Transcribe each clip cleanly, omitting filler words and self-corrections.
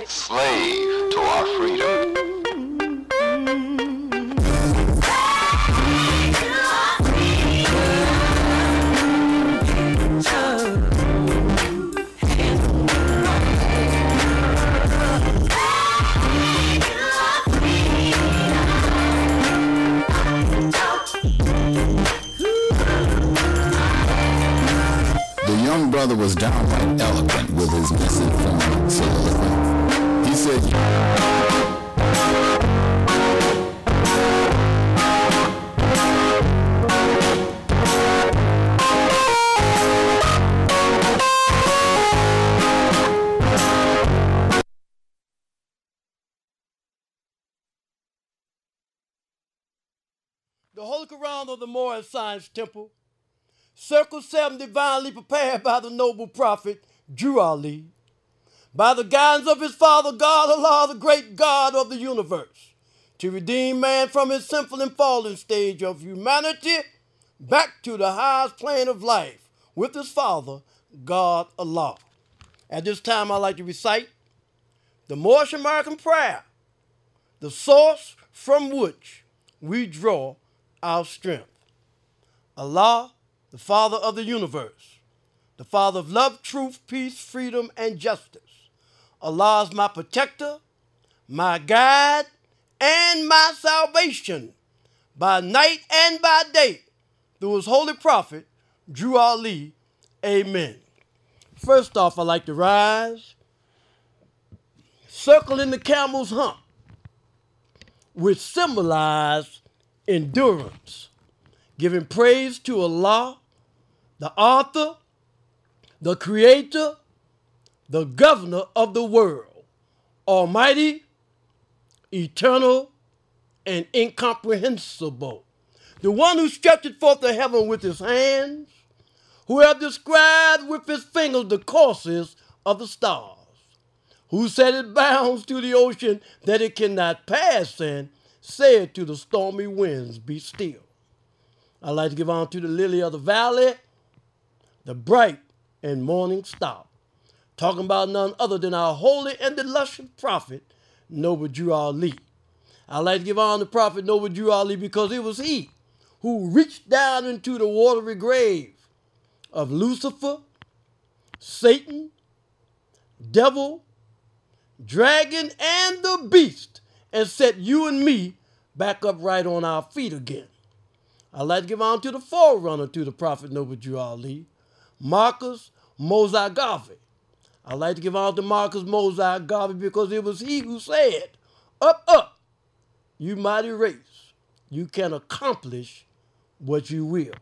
slave to our freedom. The young brother was downright eloquent with his misinformed soliloquy. He said, the Holy Quran of the Moorish Science Temple, Circle 7 divinely prepared by the noble prophet Drew Ali, by the guidance of his father God Allah, the great God of the universe, to redeem man from his sinful and fallen stage of humanity back to the highest plane of life with his father God Allah. At this time, I'd like to recite the Moorish American prayer, the source from which we draw our strength. Allah, the Father of the universe, the Father of love, truth, peace, freedom, and justice. Allah is my protector, my guide, and my salvation by night and by day through his holy prophet, Drew Ali. Amen. First off, I'd like to rise, circling the camel's hump, which symbolized endurance, giving praise to Allah, the author, the creator, the governor of the world, almighty, eternal, and incomprehensible, the one who stretched forth the heaven with his hands, who have described with his fingers the courses of the stars, who set its bounds to the ocean that it cannot pass, and said to the stormy winds, be still. I'd like to give honor to the lily of the valley, the bright and morning star, talking about none other than our holy and illustrious prophet, noble Drew Ali. I'd like to give honor to prophet noble Drew Ali because it was he who reached down into the watery grave of Lucifer, Satan, devil, dragon, and the beast, and set you and me back upright on our feet again. I'd like to give honor to the forerunner to the prophet noble Drew Ali, Marcus Moses Garvey. I'd like to give honor to Marcus Moses Garvey because it was he who said, up, up, you mighty race, you can accomplish what you will.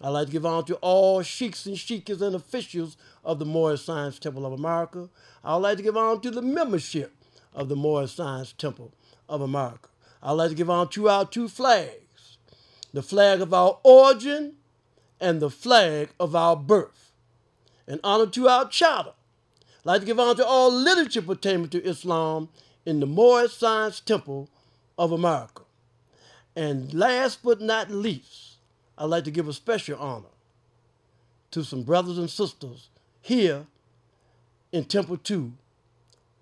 I'd like to give honor to all sheiks and sheikas and officials of the Moorish Science Temple of America. I'd like to give honor to the membership of the Moorish Science Temple of America. I'd like to give honor to our two flags, the flag of our origin and the flag of our birth. And honor to our charter. I'd like to give honor to all literature pertaining to Islam in the Moorish Science Temple of America. And last but not least, I'd like to give a special honor to some brothers and sisters here in Temple 2,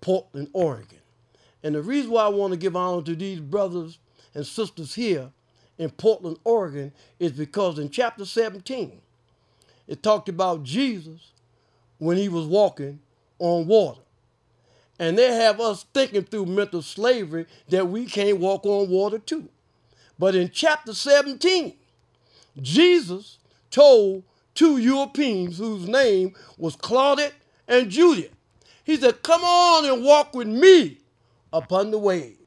Portland, Oregon. And the reason why I want to give honor to these brothers and sisters here in Portland, Oregon is because in chapter 17, it talked about Jesus when he was walking on water. And they have us thinking through mental slavery that we can't walk on water too. But in chapter 17, Jesus told two Europeans whose name was Claudette and Juliet. He said, come on and walk with me upon the waves.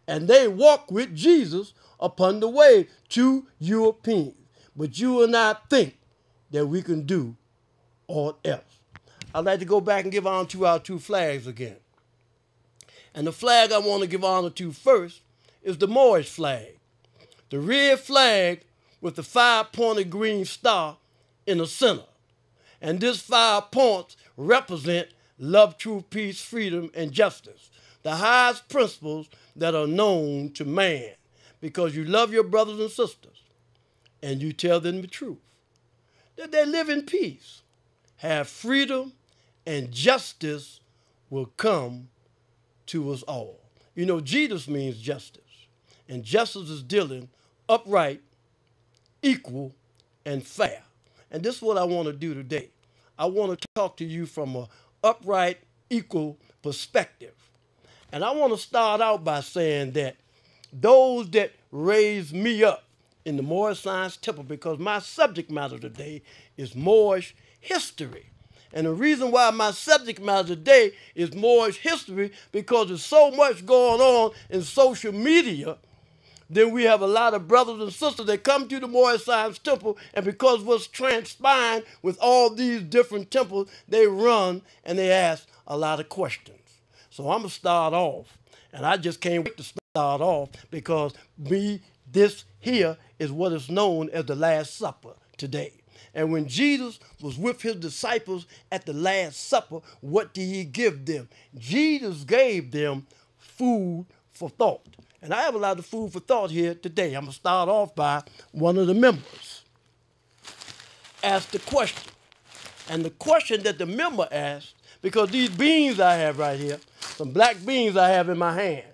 And they walked with Jesus upon the wave, two Europeans. But you and I think that we can do all else. I'd like to go back and give honor to our two flags again. And the flag I want to give honor to first is the Moorish flag. The red flag with the 5-pointed green star in the center. And this 5 points represent love, truth, peace, freedom, and justice, the highest principles that are known to man, because you love your brothers and sisters and you tell them the truth, that they live in peace, have freedom, and justice will come to us all. You know, Jesus means justice. And justice is dealing upright, equal, and fair. And this is what I want to do today. I want to talk to you from an upright, equal perspective. And I want to start out by saying that those that raised me up in the Moorish Science Temple, because my subject matter today is Moorish history. And the reason why my subject matter today is Moorish history, because there's so much going on in social media. Then we have a lot of brothers and sisters that come to the Moorish Science Temple, and because what's transpiring with all these different temples, they run and they ask a lot of questions. So I'm going to start off, and I just can't wait to start off, because this here is what is known as the Last Supper today. And when Jesus was with his disciples at the Last Supper, what did he give them? Jesus gave them food for thought. And I have a lot of food for thought here today. I'm going to start off by one of the members asked the question. And the question that the member asked, because these beans I have right here, some black beans I have in my hand.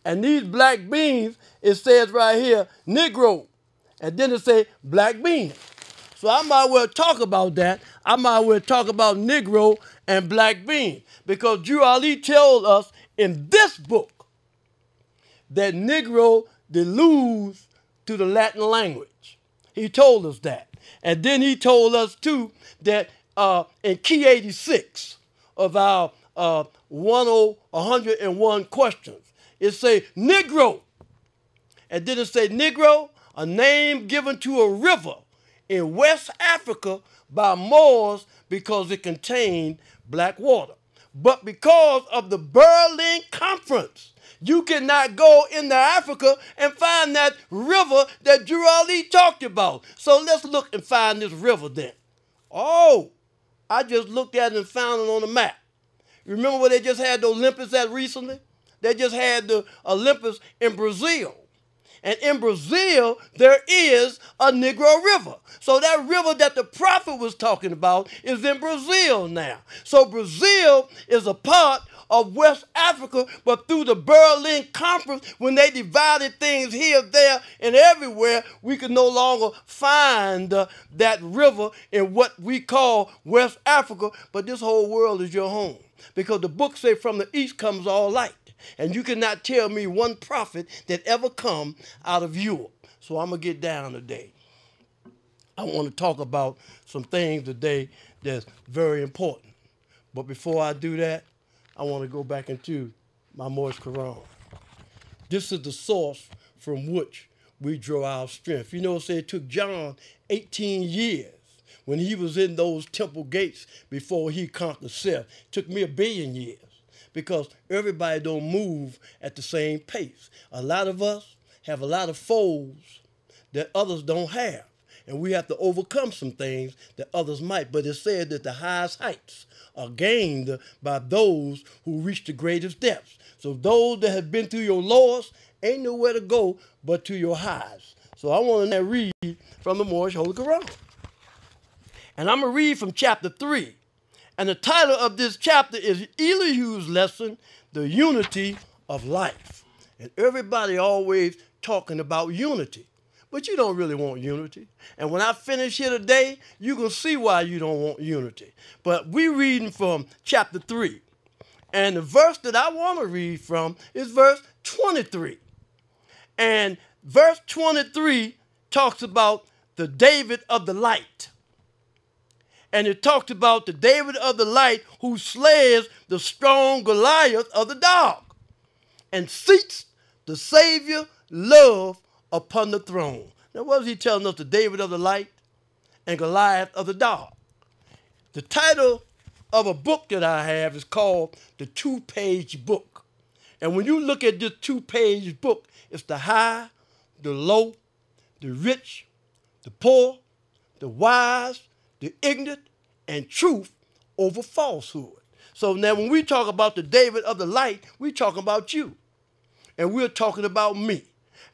And these black beans, it says right here, Negro. And then it says black beans. So I might well talk about that. I might well talk about Negro and black beans. Because Drew Ali told us in this book that Negro did lose to the Latin language. He told us that. And then he told us too that in key 86 of our 101 questions, it say Negro. And then it say Negro, a name given to a river in West Africa by Moors because it contained black water. But because of the Berlin Conference, you cannot go into Africa and find that river that Drew Ali talked about. So let's look and find this river then. Oh, I just looked at it and found it on the map. Remember where they just had the Olympics at recently? They just had the Olympics in Brazil. And in Brazil, there is a Negro River. So that river that the prophet was talking about is in Brazil now. So Brazil is a part of West Africa, but through the Berlin Conference, when they divided things here, there, and everywhere, we could no longer find that river in what we call West Africa, but this whole world is your home. Because the book say from the east comes all light. And you cannot tell me one prophet that ever come out of Europe. So I'm going to get down today. I want to talk about some things today that's very important. But before I do that, I want to go back into my Moorish Quran. This is the source from which we draw our strength. You know, it took John 18 years when he was in those temple gates before he conquered self. It took me 1 billion years. Because everybody don't move at the same pace. A lot of us have a lot of foes that others don't have. And we have to overcome some things that others might. But it said that the highest heights are gained by those who reach the greatest depths. So those that have been through your lowest ain't nowhere to go but to your highs. So I want to read from the Moorish Holy Quran. And I'm going to read from chapter 3. And the title of this chapter is Elihu's lesson, the unity of life. And everybody always talking about unity, but you don't really want unity. And when I finish here today, you can see why you don't want unity. But we reading from chapter 3. And the verse that I want to read from is verse 23. And verse 23 talks about the David of the light. And it talked about the David of the light who slays the strong Goliath of the dark and seats the Savior love upon the throne. Now, what is he telling us? The David of the light and Goliath of the dark. The title of a book that I have is called The 2-Page Book. And when you look at this 2-page book, it's the high, the low, the rich, the poor, the wise, the ignorant, and truth over falsehood. So now when we talk about the David of the light, we're talking about you. And we're talking about me.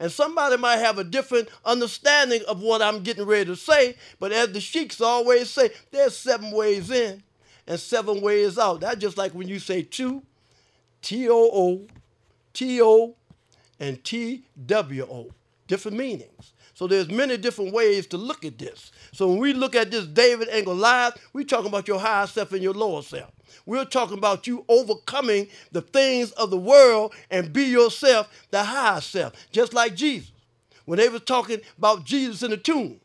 And somebody might have a different understanding of what I'm getting ready to say, but as the sheiks always say, there's 7 ways in and 7 ways out. That's just like when you say 2 T-O-O, T-O, and T-W-O. Different meanings. So there's many different ways to look at this. So when we look at this David and Goliath, we're talking about your higher self and your lower self. We're talking about you overcoming the things of the world and be yourself, the higher self, just like Jesus. When they was talking about Jesus in the tomb,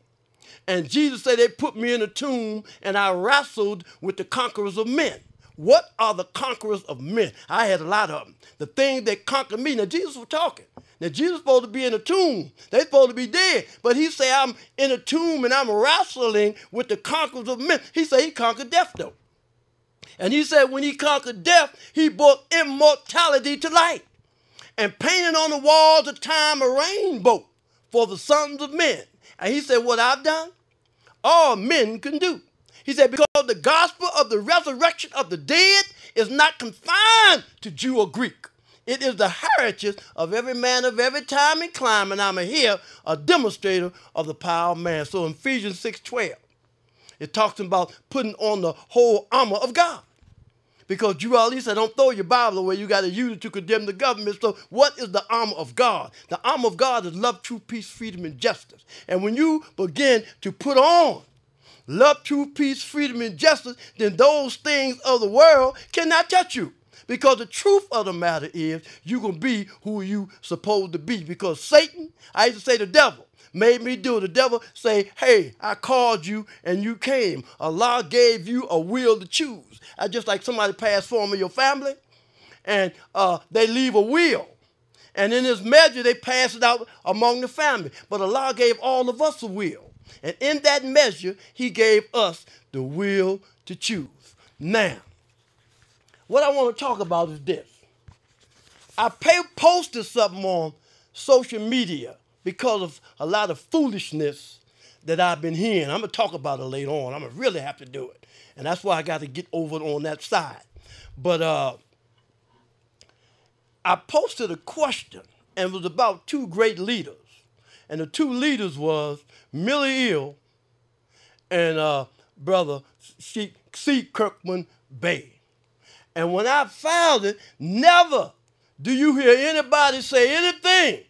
and Jesus said they put me in a tomb and I wrestled with the conquerors of men. What are the conquerors of men? I had a lot of them. The things that conquered me. Now, Jesus was talking. Now, Jesus was supposed to be in a tomb. They're supposed to be dead. But he said, I'm in a tomb and I'm wrestling with the conquerors of men. He said he conquered death, though. And he said when he conquered death, he brought immortality to light. And painted on the walls of time a rainbow for the sons of men. And he said, what I've done, all men can do. He said, because the gospel of the resurrection of the dead is not confined to Jew or Greek. It is the heritage of every man of every time and clime, and I'm here a demonstrator of the power of man. So in Ephesians 6:12, it talks about putting on the whole armor of God. Because Drew Ali said, don't throw your Bible away. You got to use it to condemn the government. So what is the armor of God? The armor of God is love, truth, peace, freedom, and justice. And when you begin to put on love, truth, peace, freedom, and justice, then those things of the world cannot touch you. Because the truth of the matter is you're going to be who you supposed to be. Because Satan, I used to say the devil, made me do it. The devil say, hey, I called you and you came. Allah gave you a will to choose. I just like somebody passed form in your family and they leave a will. And in this measure, they pass it out among the family. But Allah gave all of us a will. And in that measure, he gave us the will to choose. Now, what I want to talk about is this. I posted something on social media because of a lot of foolishness that I've been hearing. I'm going to talk about it later on. I'm going to really have to do it. And that's why I got to get over on that side. But I posted a question, and it was about two great leaders. And the two leaders was Millie Hill and Brother C. Kirkman-Bey. And when I found it, never do you hear anybody say anything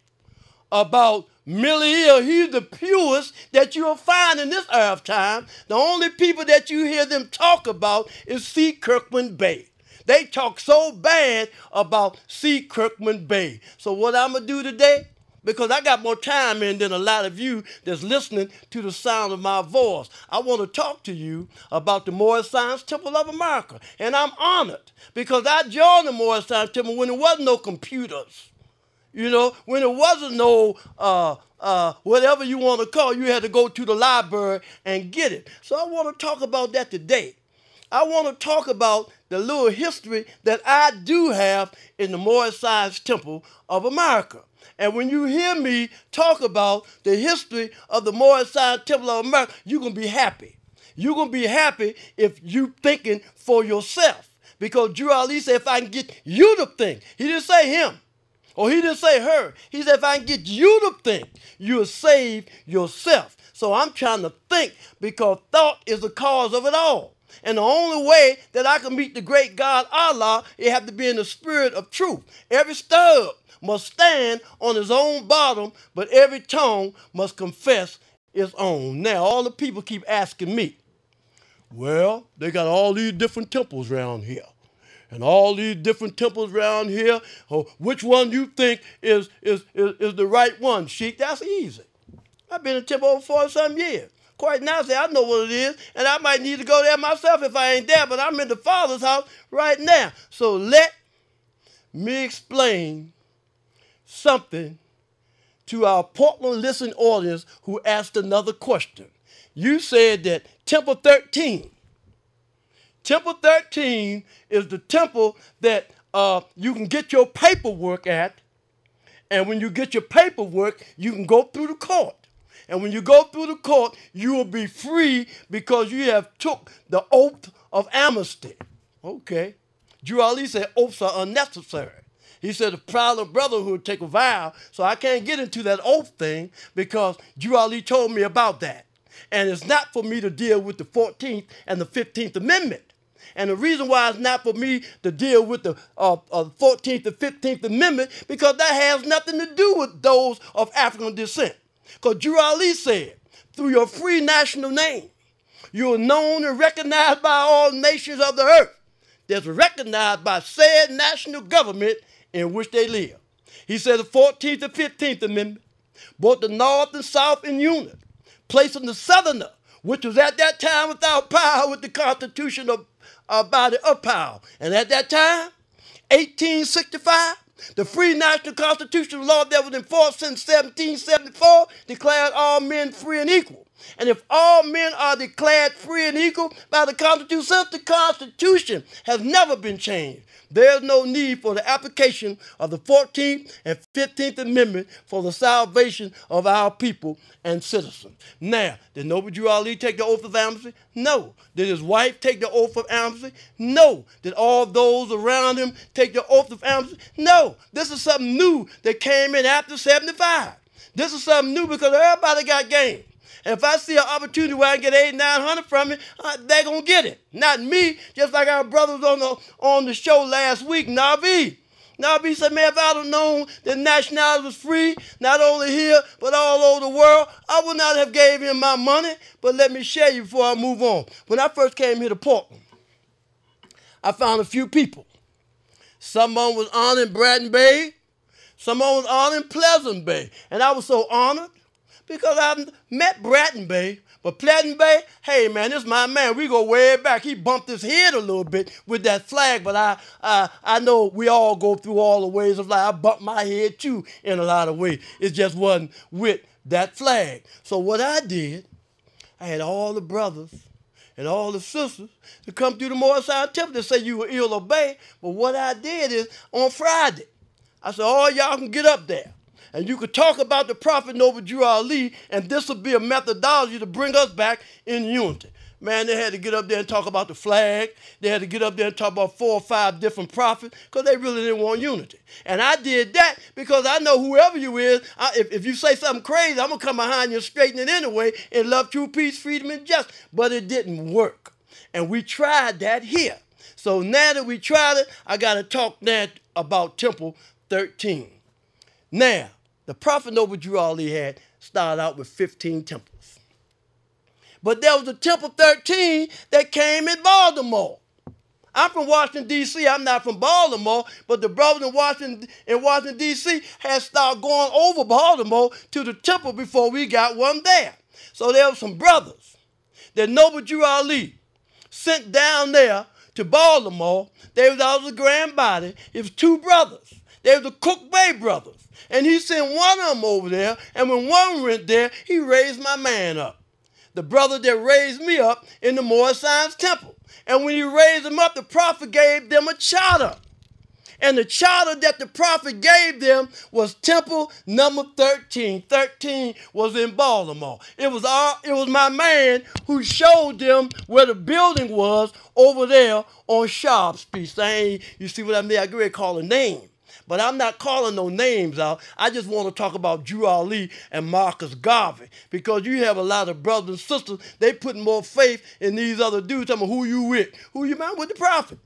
about Millie Hill. He's the purest that you'll find in this era of time. The only people that you hear them talk about is C. Kirkman-Bey. They talk so bad about C. Kirkman-Bey. So what I'm going to do today, because I got more time in than a lot of you that's listening to the sound of my voice, I want to talk to you about the Moorish Science Temple of America. And I'm honored because I joined the Moorish Science Temple when there wasn't no computers. You know, when there wasn't no whatever you want to call, you had to go to the library and get it. So I want to talk about that today. I want to talk about the little history that I do have in the Moorish Science Temple of America. And when you hear me talk about the history of the Moorish Science Temple of America, you're going to be happy. You're going to be happy if you're thinking for yourself. Because Drew Ali said, if I can get you to think, he didn't say him. Or he didn't say her. He said, if I can get you to think, you'll save yourself. So I'm trying to think because thought is the cause of it all. And the only way that I can meet the great God Allah, it have to be in the spirit of truth. Every stub must stand on his own bottom, but every tongue must confess its own. Now, all the people keep asking me, well, they got all these different temples around here. And all these different temples around here, which one you think is the right one, Sheik? That's easy. I've been in temple over 40-some years. Quite nicely, I know what it is, and I might need to go there myself if I ain't there, but I'm in the Father's house right now. So let me explain something to our Portland listening audience who asked another question. You said that Temple 13 is the temple that you can get your paperwork at, and when you get your paperwork, you can go through the court. And when you go through the court, you will be free because you have took the oath of amnesty. Okay. Drew Ali said oaths are unnecessary. He said the proud brotherhood take a vow, so I can't get into that oath thing because Drew Ali told me about that. And it's not for me to deal with the 14th and the 15th Amendment. And the reason why it's not for me to deal with the 14th and 15th Amendment, because that has nothing to do with those of African descent. Because Drew Ali said, through your free national name, you are known and recognized by all nations of the earth that's recognized by said national government in which they live. He said the 14th and 15th Amendment, both the North and South in unit, placing the Southerner, which was at that time without power, with the Constitution of body of power. And at that time, 1865, the free national constitutional law that was in force since 1774 declared all men free and equal. And if all men are declared free and equal by the Constitution, since the Constitution has never been changed, there is no need for the application of the 14th and 15th Amendment for the salvation of our people and citizens. Now, did Noble Drew Ali take the oath of amnesty? No. Did his wife take the oath of amnesty? No. Did all those around him take the oath of amnesty? No. This is something new that came in after 75. This is something new because everybody got game. And if I see an opportunity where I can get 800, 900 from it, they're going to get it. Not me, just like our brothers on the show last week, Navi. Navi said, man, if I'd have known that nationality was free, not only here, but all over the world, I would not have gave him my money. But let me share you before I move on. When I first came here to Portland, I found a few people. Someone was honoring Lynch-Bey. Someone was honoring Pleasant Bay. And I was so honored, because I've met Lynch-Bey, but Lynch-Bey, hey man, this is my man. We go way back. He bumped his head a little bit with that flag, but I know we all go through all the ways of life. I bumped my head too in a lot of ways. It just wasn't with that flag. So what I did, I had all the brothers and all the sisters to come through the Morriside Temple to say you were ill obey. But what I did is on Friday, I said, all y'all can get up there. And you could talk about the Prophet Noble Drew Ali, and this would be a methodology to bring us back in unity. Man, they had to get up there and talk about the flag. They had to get up there and talk about 4 or 5 different prophets because they really didn't want unity. And I did that because I know whoever you is, if you say something crazy, I'm going to come behind you and straighten it anyway in love, true peace, freedom, and justice. But it didn't work. And we tried that here. So now that we tried it, I got to talk now about Temple 13. Now, the Prophet Noble Drew Ali had started out with 15 temples. But there was a Temple 13 that came in Baltimore. I'm from Washington, D.C. I'm not from Baltimore, but the brothers in Washington, D.C. had started going over Baltimore to the temple before we got one there. So there were some brothers that Noble Drew Ali sent down there to Baltimore. They was out of the Grand Body. It was 2 brothers. They were the Cook-Bey brothers. And he sent one of them over there, and when one went there, he raised my man up. The brother that raised me up in the Morriside Temple. And when he raised him up, the prophet gave them a charter. And the charter that the prophet gave them was Temple number 13. 13 was in Baltimore. It was my man who showed them where the building was over there on Sharp Street. You see what I mean? I get ready to call a name. But I'm not calling no names out. I just want to talk about Drew Ali and Marcus Garvey. Because you have a lot of brothers and sisters, they put more faith in these other dudes. Tell me who you with. Who you man with the prophet.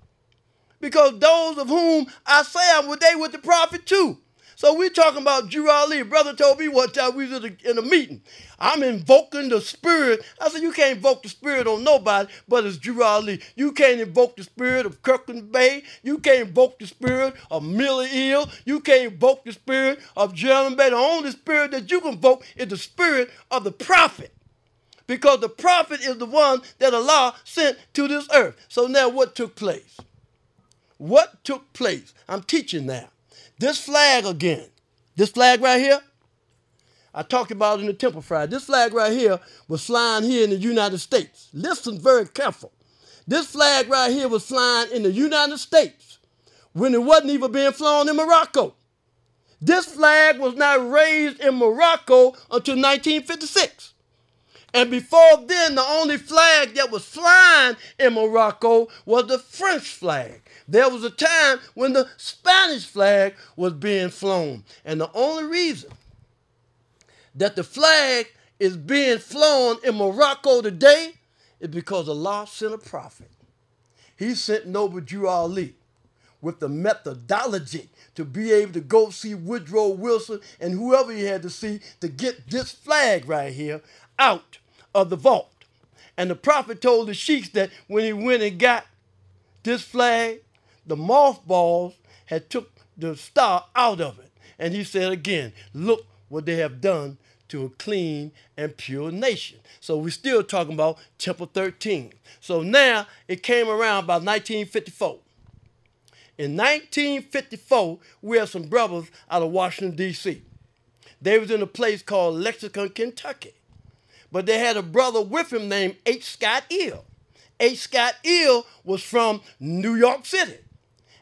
Because those of whom I say I'm with, they with the prophet too. So we're talking about Drew Ali. Brother told me one time we was in a meeting. I'm invoking the spirit. I said, you can't invoke the spirit on nobody, but it's Drew Ali. You can't invoke the spirit of Kirkland Bay. You can't invoke the spirit of Millie Hill. You can't invoke the spirit of German Bay. The only spirit that you can invoke is the spirit of the prophet. Because the prophet is the one that Allah sent to this earth. So now what took place? What took place? I'm teaching now. This flag again, this flag right here, I talked about it in the Temple Friday. This flag right here was flying here in the United States. Listen very careful. This flag right here was flying in the United States when it wasn't even being flown in Morocco. This flag was not raised in Morocco until 1956. And before then, the only flag that was flying in Morocco was the French flag. There was a time when the Spanish flag was being flown. And the only reason that the flag is being flown in Morocco today is because Allah sent a prophet. he sent Noble Drew Ali with the methodology to be able to go see Woodrow Wilson and whoever he had to see to get this flag right here out of the vault. And the prophet told the sheiks that when he went and got this flag, the mothballs had took the star out of it. And he said again, look what they have done to a clean and pure nation. So we're still talking about Temple 13. So now it came around by 1954. In 1954, we had some brothers out of Washington, D.C. They was in a place called Lexington, Kentucky. But they had a brother with him named H. Scott Ill. H. Scott Ill was from New York City.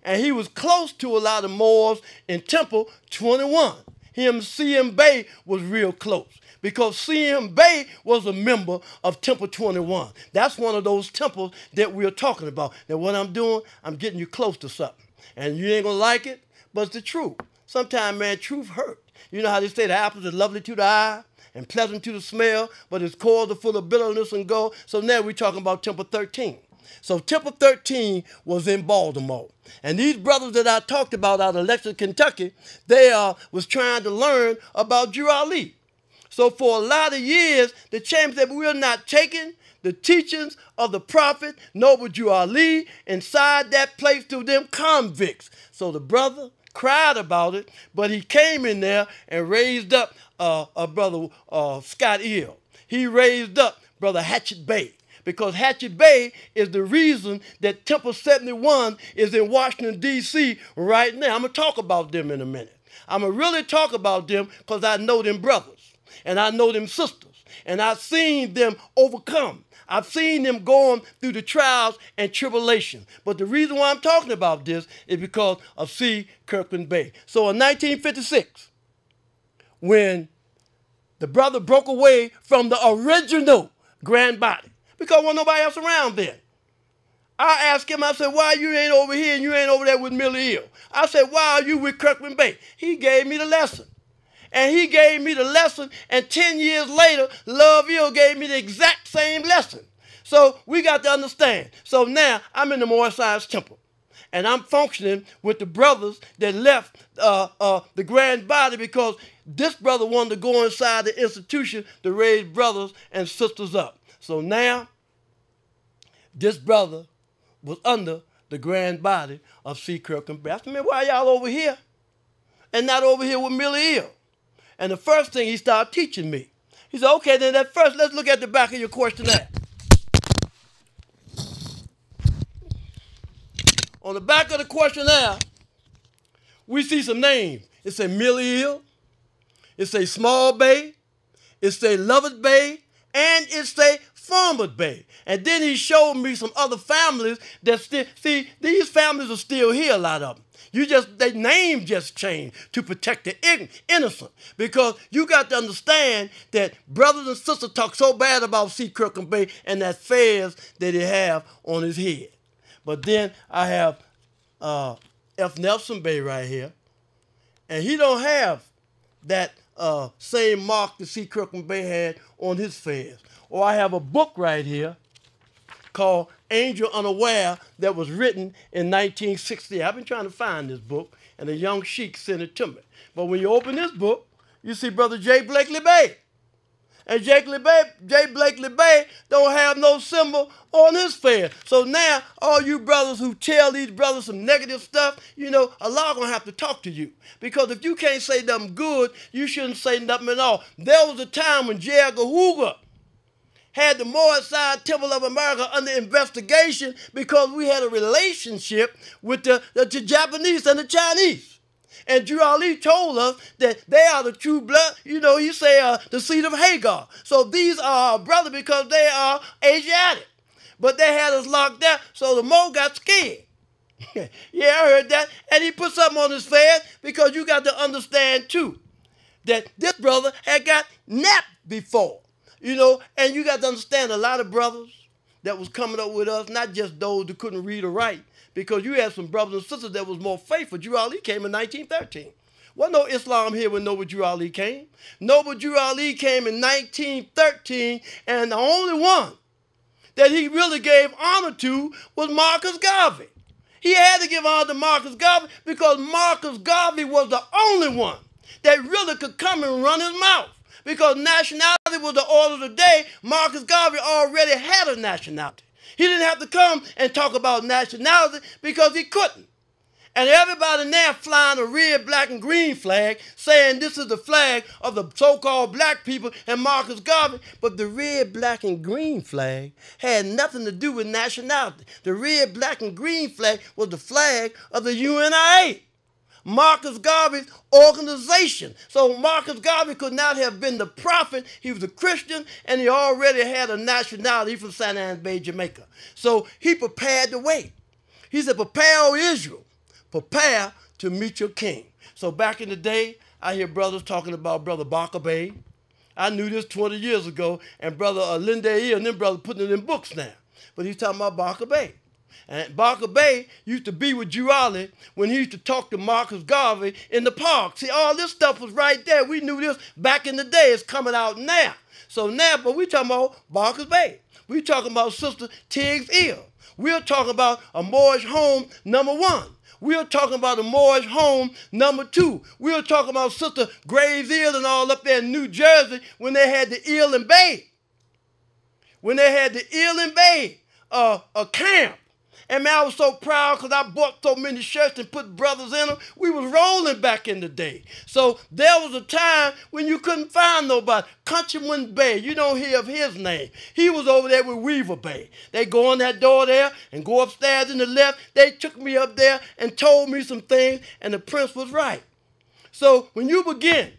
And he was close to a lot of Moors in Temple 21. Him, C.M. Bey, was real close because C.M. Bey was a member of Temple 21. That's one of those temples that we're talking about. Now what I'm doing, I'm getting you close to something. And you ain't going to like it, but it's the truth. Sometimes, man, truth hurt. You know how they say the apples are lovely to the eye and pleasant to the smell, but its cores are full of bitterness and gall. So now we're talking about Temple 13. So Temple 13 was in Baltimore. And these brothers that I talked about out of Lexington, Kentucky, they was trying to learn about Drew Ali. So for a lot of years, the champions that we're not taking the teachings of the prophet Noble Drew Ali inside that place to them convicts. So the brother cried about it, but he came in there and raised up a brother Scott Ill. He raised up brother Hatchet Bey. Because Hatchet Bey is the reason that Temple 71 is in Washington, D.C. right now. I'm going to talk about them in a minute. I'm going to really talk about them because I know them brothers and I know them sisters and I've seen them overcome. I've seen them going through the trials and tribulation. But the reason why I'm talking about this is because of C. Kirkland Bey. So in 1956, when the brother broke away from the original grand body, because there wasn't nobody else around then. I asked him, I said, why you ain't over here and you ain't over there with Millie Hill? I said, why are you with Kirkland Bey? He gave me the lesson. And he gave me the lesson, and 10 years later, Love Hill gave me the exact same lesson. So we got to understand. So now I'm in the Moorish Science Temple. And I'm functioning with the brothers that left the grand body because this brother wanted to go inside the institution to raise brothers and sisters up. So now, this brother was under the grand body of C. Kirkland Bey. I said, man, why y'all over here and not over here with Millie Hill? And the first thing he started teaching me, he said, okay, then at first, let's look at the back of your questionnaire. On the back of the questionnaire, we see some names. It say Millie Hill, it say Small Bey, it say Lovett Bey, and it say Farmer Bey. And then he showed me some other families that still, see, these families are still here, a lot of them. Their name just changed to protect the innocent. Because you got to understand that brothers and sisters talk so bad about C. Kirkland Bey and that fez that he have on his head. But then I have F. Nelson Bey right here. And he don't have that same mark that C. Kirkland Bey had on his fez. Or I have a book right here called Angel Unaware that was written in 1960. I've been trying to find this book, and a young sheik sent it to me. But when you open this book, you see Brother J. Blakely Bey. And J. Blakely Bey don't have no symbol on his fez. So now, all you brothers who tell these brothers some negative stuff, you know, Allah gonna have to talk to you. Because if you can't say nothing good, you shouldn't say nothing at all. There was a time when J. Edgar Hoover had the Moorish Side Temple of America under investigation because we had a relationship with the Japanese and the Chinese. And Drew Ali told us that they are the true blood, you know, he say the seed of Hagar. So these are our brothers because they are Asiatic. But they had us locked down, so the Mo got scared. Yeah, I heard that. And he put something on his fez because you got to understand, too, that this brother had got napped before. You know, and you got to understand a lot of brothers that was coming up with us, not just those that couldn't read or write, because you had some brothers and sisters that was more faithful. Drew Ali came in 1913. Wasn't no Islam here when Noble Drew Ali came. Noble Drew Ali came in 1913, and the only one that he really gave honor to was Marcus Garvey. He had to give honor to Marcus Garvey because Marcus Garvey was the only one that really could come and run his mouth. Because nationality was the order of the day, Marcus Garvey already had a nationality. He didn't have to come and talk about nationality because he couldn't. And everybody now flying a red, black, and green flag, saying this is the flag of the so-called black people and Marcus Garvey. But the red, black, and green flag had nothing to do with nationality. The red, black, and green flag was the flag of the UNIA, Marcus Garvey's organization. So Marcus Garvey could not have been the prophet. He was a Christian, and he already had a nationality from St. Anne's Bay, Jamaica. So he prepared the way. He said, prepare, O Israel. Prepare to meet your king. So back in the day, I hear brothers talking about Brother Lynch-Bey. I knew this 20 years ago, and Brother Lynch-Bey and them brothers putting it in books now. But he's talking about Lynch-Bey. And Lynch-Bey used to be with Juali when he used to talk to Marcus Garvey in the park. See, all this stuff was right there. We knew this back in the day. It's coming out now. So now, but we talking about Lynch-Bey. We talking about Sister Tiggs Eel. We're talking about a Moorish home #1. We're talking about a Moorish home #2. We're talking about Sister Graves Eel and all up there in New Jersey when they had the Eel and Bay. When they had the Eel and Bay camp. And man, I was so proud because I bought so many shirts and put brothers in them. We was rolling back in the day. So there was a time when you couldn't find nobody. Countryman Bay, you don't hear of his name. He was over there with Weaver Bay. They go in that door there and go upstairs in the left. They took me up there and told me some things, and the prince was right. So when you begin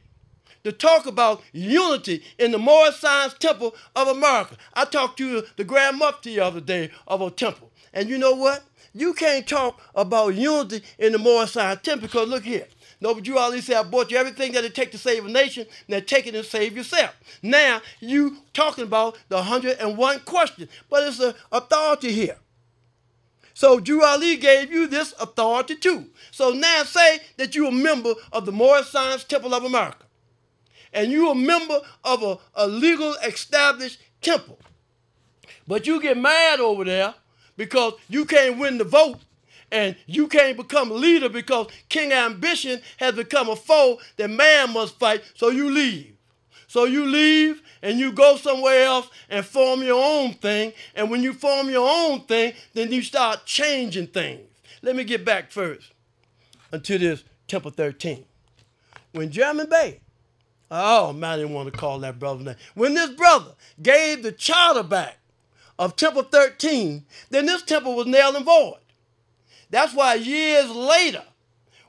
to talk about unity in the Moorish Science Temple of America, I talked to the Grand Mufti the other day of a temple. And you know what? You can't talk about unity in the Moorish Science Temple because look here. No, but you always say, I bought you everything that it takes to save a nation. Now take it and save yourself. Now you talking about the 101 question. But it's an authority here. So Juali gave you this authority too. So now say that you're a member of the Moorish Science Temple of America. And you're a member of a legal established temple. But you get mad over there because you can't win the vote and you can't become a leader because King Ambition has become a foe that man must fight, so you leave. So you leave and you go somewhere else and form your own thing, and when you form your own thing, then you start changing things. Let me get back first until this Temple 13. When German Bay, oh man, I didn't want to call that brother's name. When this brother gave the charter back of Temple 13, then this temple was nailed and void. That's why years later,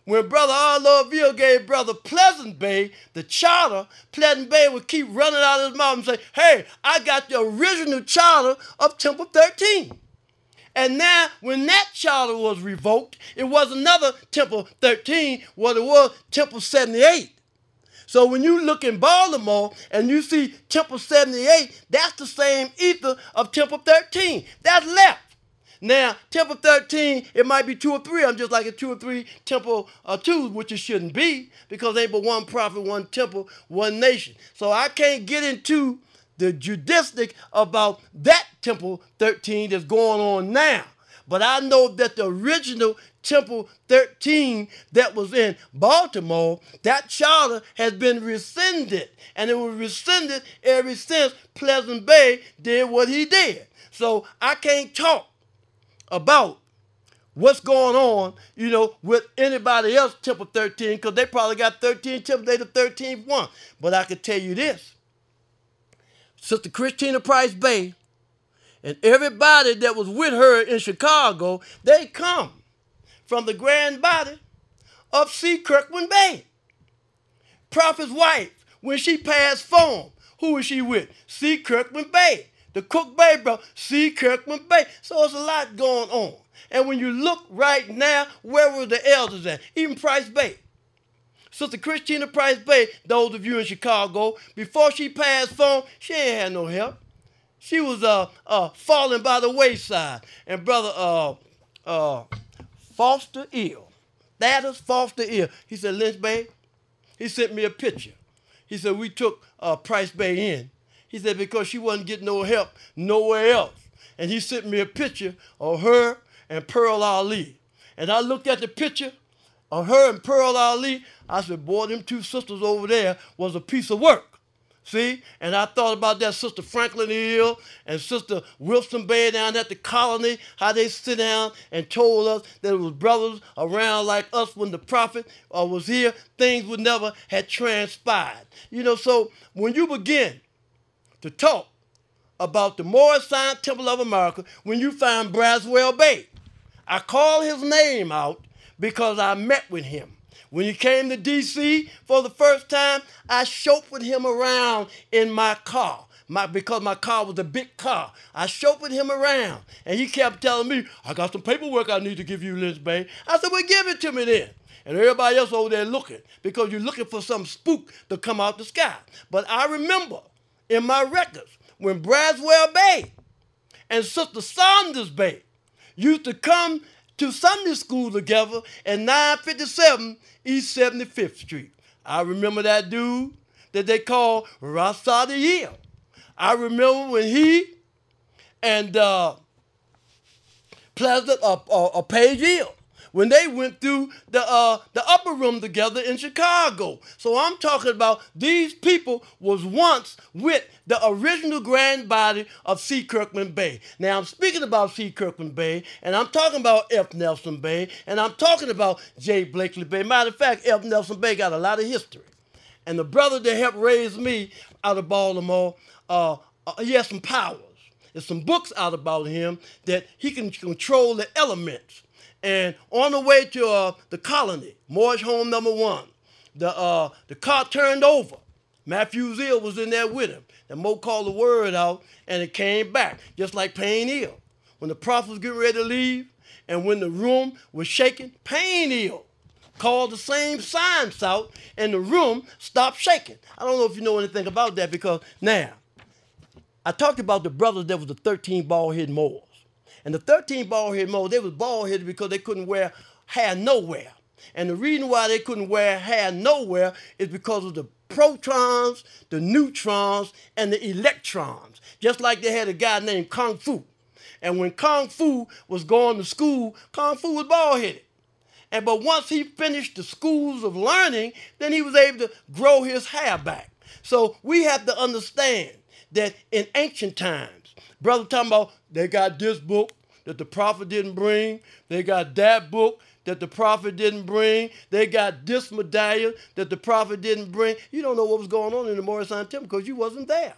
when Brother Arloville gave Brother Pleasant Bay the charter, Pleasant Bay would keep running out of his mouth and say, hey, I got the original charter of Temple 13. And now, when that charter was revoked, it was another Temple 13, what it was, Temple 78. So when you look in Baltimore and you see Temple 78, that's the same ether of Temple 13. That's left. Now, Temple 13, it might be 2 or 3. I'm just like a 2 or 3 Temple 2, which it shouldn't be because ain't but one prophet, one temple, one nation. So I can't get into the judistic about that Temple 13 that's going on now. But I know that the original Temple 13 that was in Baltimore, that charter has been rescinded. And it was rescinded ever since Pleasant Bay did what he did. So I can't talk about what's going on, you know, with anybody else Temple 13 because they probably got 13 temples, they the 13th one. But I can tell you this. Sister Christina Price Bay and everybody that was with her in Chicago, they come from the grand body of C. Kirkland Bay. Prophet's wife, when she passed form, who was she with? C. Kirkland Bay. The Cook Bay, bro, C. Kirkland Bay. So it's a lot going on. And when you look right now, where were the elders at? Even Price Bay. Sister Christina Price Bay, those of you in Chicago, before she passed form, she ain't had no help. She was falling by the wayside. And Brother Foster Eel, that is Foster Eel. He said, Lynch-Bey, he sent me a picture. He said, we took Price Bay in. He said, because she wasn't getting no help nowhere else. and he sent me a picture of her and Pearl Ali. And I looked at the picture of her and Pearl Ali. I said, boy, them two sisters over there was a piece of work. See? And I thought about that Sister Franklin Hill and Sister Lynch-Bey down at the colony, how they sit down and told us that it was brothers around like us when the prophet was here. Things would never have transpired. You know, so when you begin to talk about the Moorish Zion Temple of America, when you find Lynch-Bey, I call his name out because I met with him. When he came to D.C. for the first time, I chauffeured him around in my car. Because my car was a big car. I chauffeured him around. And he kept telling me, I got some paperwork I need to give you, Lynch-Bey. I said, well, give it to me then. And everybody else over there looking, because you're looking for some spook to come out the sky. But I remember in my records when Lynch-Bey and Sister Saunders Bey used to come to Sunday school together at 957 East 75th Street. I remember that dude that they called Rasta the Year. I remember when he and Page Hill, when they went through the upper room together in Chicago. So I'm talking about these people was once with the original grand body of C. Kirkman Bey. Now I'm speaking about C. Kirkman Bey, and I'm talking about F. Nelson Bey, and I'm talking about J. Blakely Bey. Matter of fact, F. Nelson Bey got a lot of history. And the brother that helped raise me out of Baltimore, he has some powers. There's some books out about him that he can control the elements. And on the way to the colony, Moorish home number 1, the car turned over. Matthew Zill was in there with him. And Mo called the word out, and it came back, just like Payne Hill. When the prophet was getting ready to leave, and when the room was shaking, Payne Hill called the same signs out, and the room stopped shaking. I don't know if you know anything about that, because now, I talked about the brothers that was the 13 bald-headed Moors. And the 13 bald-headed Moors, they was bald-headed because they couldn't wear hair nowhere. And the reason why they couldn't wear hair nowhere is because of the protons, the neutrons, and the electrons. Just like they had a guy named Kung Fu. And when Kung Fu was going to school, Kung Fu was bald-headed. But once he finished the schools of learning, then he was able to grow his hair back. So we have to understand that in ancient times, brother talking about they got this book that the prophet didn't bring, they got that book that the prophet didn't bring, they got this medallion that the prophet didn't bring. You don't know what was going on in the Moorish Zion Temple because you wasn't there.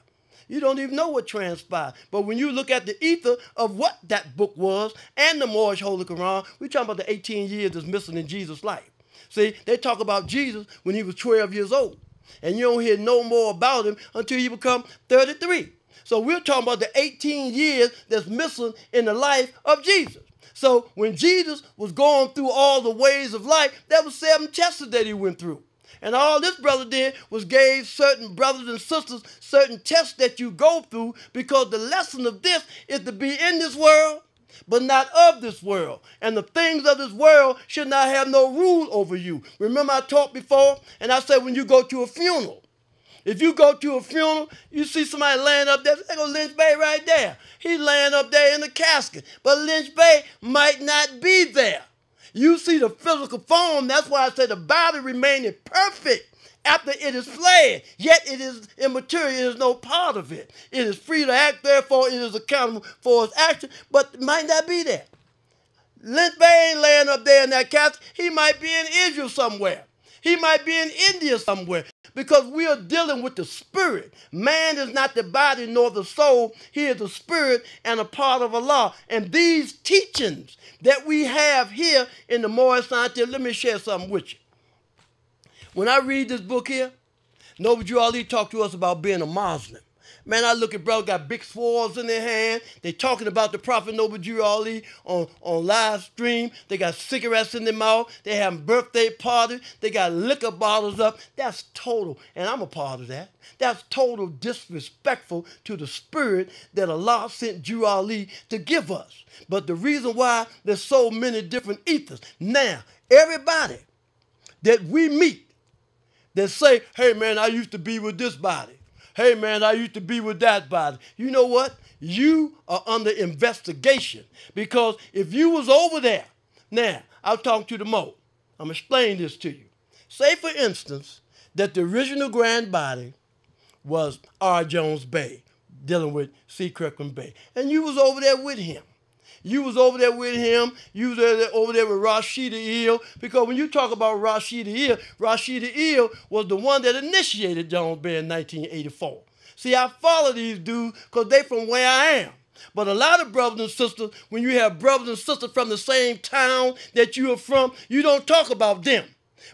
You don't even know what transpired. But when you look at the ether of what that book was and the Moorish Holy Quran, we're talking about the 18 years that's missing in Jesus' life. See, they talk about Jesus when he was 12 years old. And you don't hear no more about him until you become 33. So we're talking about the 18 years that's missing in the life of Jesus. So when Jesus was going through all the ways of life, there were 7 tests that he went through. And all this brother did was gave certain brothers and sisters certain tests that you go through, because the lesson of this is to be in this world, but not of this world. And the things of this world should not have no rule over you. Remember I talked before, and I said when you go to a funeral, if you go to a funeral, you see somebody laying up there, there go Lynch-Bey right there. He's laying up there in the casket, but Lynch-Bey might not be there. You see the physical form, that's why I say the body remained perfect after it is fled, yet it is immaterial, it is no part of it. It is free to act, therefore it is accountable for its action, but it might not be there. Lynch-Bey ain't laying up there in that casket. He might be in Israel somewhere. He might be in India somewhere, because we are dealing with the spirit. Man is not the body nor the soul. He is the spirit and a part of Allah. And these teachings that we have here in the Moorish Zion Temple, let me share something with you. When I read this book here, Noble Ali talked to us about being a Muslim. Man, I look at brothers got big swords in their hand. They talking about the Prophet Noble Ali on live stream. They got cigarettes in their mouth. They having birthday parties. They got liquor bottles up. That's total, and I'm a part of that. That's total disrespectful to the spirit that Allah sent Drew Ali to give us. But the reason why there's so many different ethers. Now, everybody that we meet that say, hey man, I used to be with this body. Hey, man, I used to be with that body. You know what? you are under investigation. Because if you was over there, now, I'll talk to the Mo. I'm going to explain this to you. Say, for instance, that the original grand body was R. Jones Bey, dealing with C. Kirkland Bey. And you was over there with him. You was over there with him. You was over there with Rashida Eel. Because when you talk about Rashida Eel was the one that initiated Jones Bey in 1984. See, I follow these dudes because they from where I am. But a lot of brothers and sisters, when you have brothers and sisters from the same town that you are from, you don't talk about them.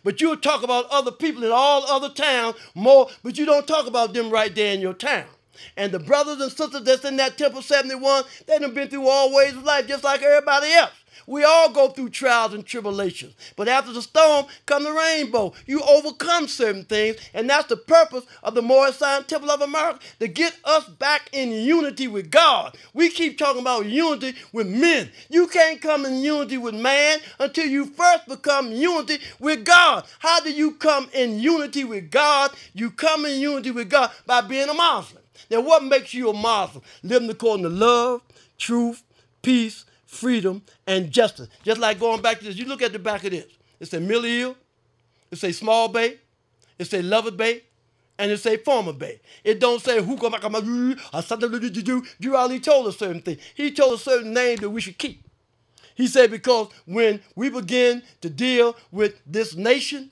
But you'll talk about other people in all other towns more, but you don't talk about them right there in your town. And the brothers and sisters that's in that Temple 71, they done been through all ways of life just like everybody else. We all go through trials and tribulations. But after the storm come the rainbow. You overcome certain things, and that's the purpose of the Morris Zion Temple of America, to get us back in unity with God. We keep talking about unity with men. You can't come in unity with man until you first become unity with God. How do you come in unity with God? You come in unity with God by being a Muslim. Now, what makes you a Muslim? Living according to love, truth, peace, freedom, and justice. Just like going back to this, you look at the back of this. It say Millie Hill, it say Small Bay, it say Lover Bay, and it say Former Bay. It don't say who come back. Drew Ali told us certain things. He told us certain names that we should keep. He said because when we begin to deal with this nation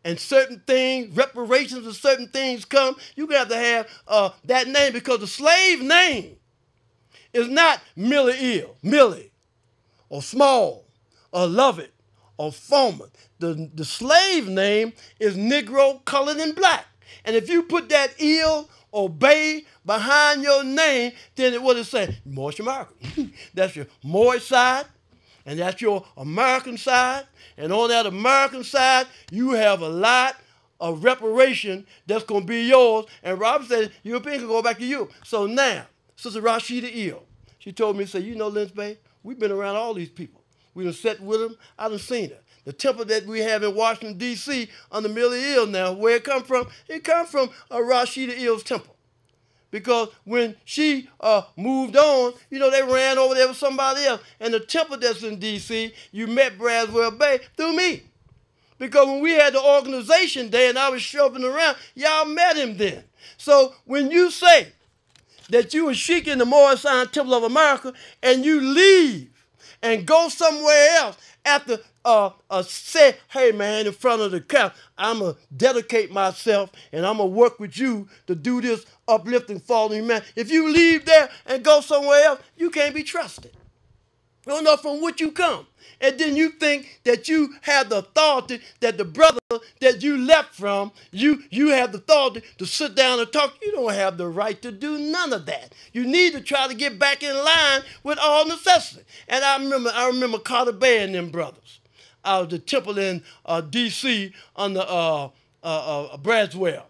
and certain things, reparations and certain things come, you're going to have that name, because the slave name is not Millie Hill, Millie, or Small, or Lovett, or Former. The slave name is Negro, colored, and black. And if you put that ill or bay behind your name, then what it say? Moorish American. That's your Moorish side, and that's your American side. And on that American side, you have a lot of reparation that's going to be yours. And Robert said, European can go back to you. So now, Sister Rashida Eel, she told me, say, you know, Lynch-Bey, we've been around all these people. We done sat with them. I done seen her. The temple that we have in Washington, D.C. under Millie Hill now, where it come from? It come from Rashida Eel's temple. Because when she moved on, you know, they ran over there with somebody else. And the temple that's in D.C., you met Braswell Bay through me. Because when we had the organization day and I was shopping around, y'all met him then. So when you say that you were sheik in the Morris Zion Temple of America and you leave and go somewhere else after say, hey man, in front of the crowd, I'm going to dedicate myself and I'm going to work with you to do this uplifting, falling man. If you leave there and go somewhere else, you can't be trusted. You don't know from which you come. And then you think that you have the authority, that the brother that you left from, you have the authority to sit down and talk. You don't have the right to do none of that. You need to try to get back in line with all necessity. And I remember Carter Bay and them brothers out of the temple in D.C. under Braswell.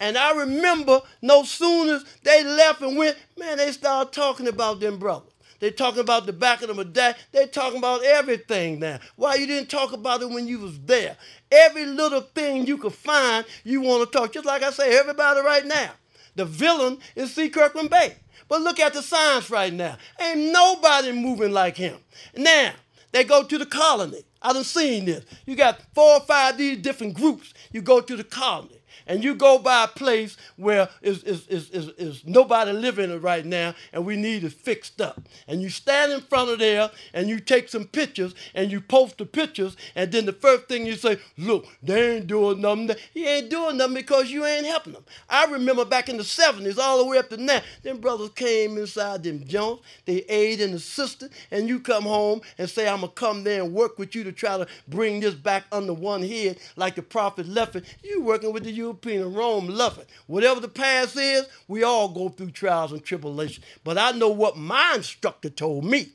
And I remember no sooner as they left and went, man, they started talking about them brothers. They talking about the back of the medallion. They talking about everything now. Why you didn't talk about it when you was there? Every little thing you could find, you want to talk. Just like I say, everybody right now. The villain is C. Kirkland Bey. But look at the science right now. Ain't nobody moving like him. Now, they go to the colony. I done seen this. You got 4 or 5 of these different groups. You go to the colony. And you go by a place where is nobody living in it right now, and we need it fixed up. And you stand in front of there, and you take some pictures, and you post the pictures, and then the first thing you say, look, they ain't doing nothing. He ain't doing nothing because you ain't helping them. I remember back in the 70s, all the way up to now, them brothers came inside them joints, they aid and assisted, and you come home and say, I'm going to come there and work with you to try to bring this back under one head like the prophet left it. You working with the European and Rome love it. Whatever the past is, we all go through trials and tribulations. But I know what my instructor told me.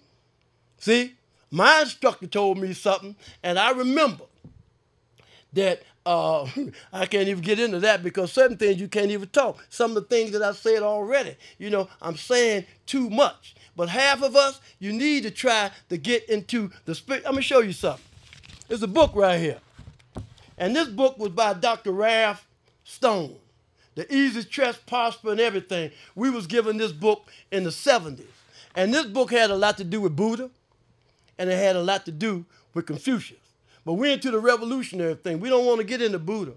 See, my instructor told me something, and I remember that I can't even get into that because certain things you can't even talk. Some of the things that I said already, you know, I'm saying too much. But half of us, you need to try to get into the spirit. I'm going to show you something. There's a book right here. And this book was by Dr. Ralph Stone. The Easy Trust, Prosper, and Everything. We was given this book in the 70s. And this book had a lot to do with Buddha, and it had a lot to do with Confucius. But we're into the revolutionary thing. We don't want to get into Buddha.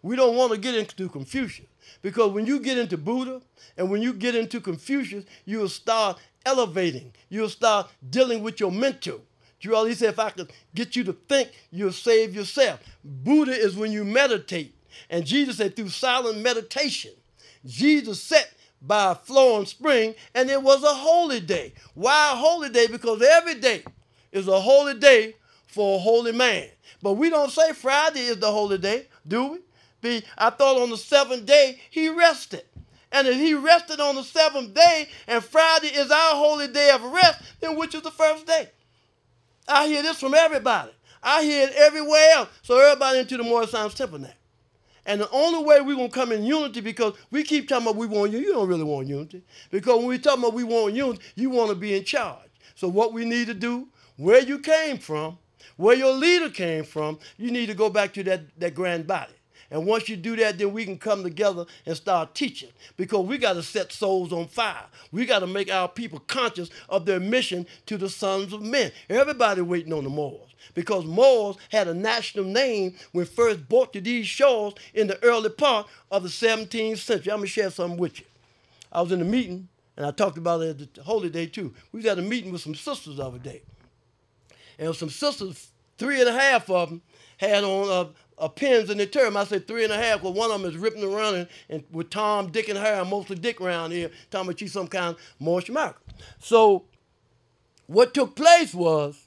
We don't want to get into Confucius. Because when you get into Buddha and when you get into Confucius, you will start elevating. You'll start dealing with your mental. He said, if I could get you to think, you'll save yourself. Buddha is when you meditate. And Jesus said through silent meditation, Jesus sat by a flowing spring, and it was a holy day. Why a holy day? Because every day is a holy day for a holy man. But we don't say Friday is the holy day, do we? I thought on the seventh day he rested. And if he rested on the seventh day, and Friday is our holy day of rest, then which is the first day? I hear this from everybody. I hear it everywhere else. So everybody into the Morris Science Temple now. And the only way we're going to come in unity, because we keep talking about we want unity. You don't really want unity. Because when we talk about we want unity, you want to be in charge. So what we need to do, where you came from, where your leader came from, you need to go back to that grand body. And once you do that, then we can come together and start teaching. Because we got to set souls on fire. We got to make our people conscious of their mission to the sons of men. Everybody waiting on the Moors. Because Moors had a national name when first brought to these shores in the early part of the 17th century. I'm going to share something with you. I was in a meeting, and I talked about it at the Holy Day too. We was at a meeting with some sisters the other day. And some sisters, 3.5 of them, had on pins in their term. I said 3.5, because one of them is ripping around and with Tom, Dick, and hair, mostly Dick around here, talking about she's some kind of Moorish American. So what took place was,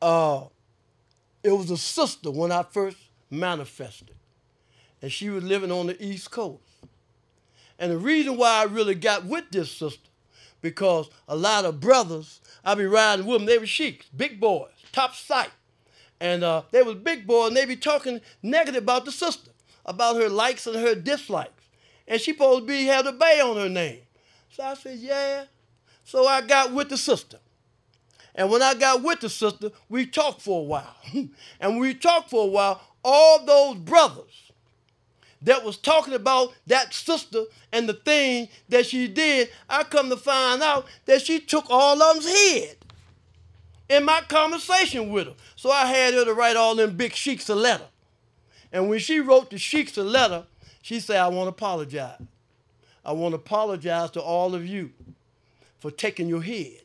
it was a sister when I first manifested. And she was living on the East Coast. And the reason why I really got with this sister, because a lot of brothers, I be riding with them, they were sheiks, big boys, top sight. And they was big boys, and they be talking negative about the sister, about her likes and her dislikes. And she supposed to have the Bey on her name. So I said, yeah. So I got with the sister. And when I got with the sister, we talked for a while. And when we talked for a while, all those brothers that was talking about that sister and the thing that she did, I come to find out that she took all of them's head in my conversation with her. So I had her to write all them big sheiks a letter. And when she wrote the sheiks a letter, she said, I want to apologize. I want to apologize to all of you for taking your head.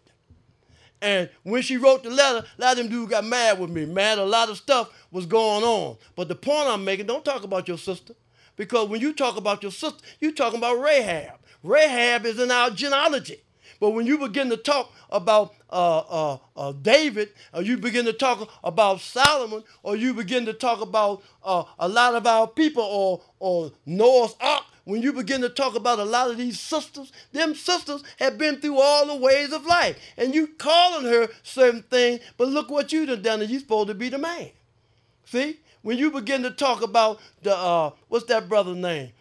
And when she wrote the letter, a lot of them dudes got mad with me. Mad, a lot of stuff was going on. But the point I'm making, don't talk about your sister. Because when you talk about your sister, you're talking about Rahab. Rahab is in our genealogy. But when you begin to talk about David, or you begin to talk about Solomon, or you begin to talk about a lot of our people, or Noah's Ark, when you begin to talk about a lot of these sisters, them sisters have been through all the ways of life. And you calling her certain things, but look what you done, and you supposed to be the man. See? When you begin to talk about the, what's that brother's name?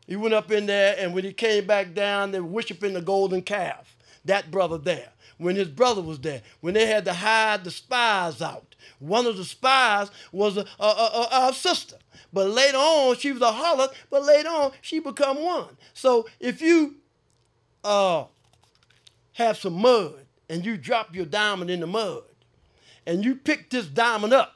He went up in there, and when he came back down, they were worshiping the golden calf. That brother there. When his brother was there. When they had to hide the spies out. One of the spies was our sister. But later on, she was a harlot, but later on, she become one. So if you have some mud, and you drop your diamond in the mud, and you pick this diamond up,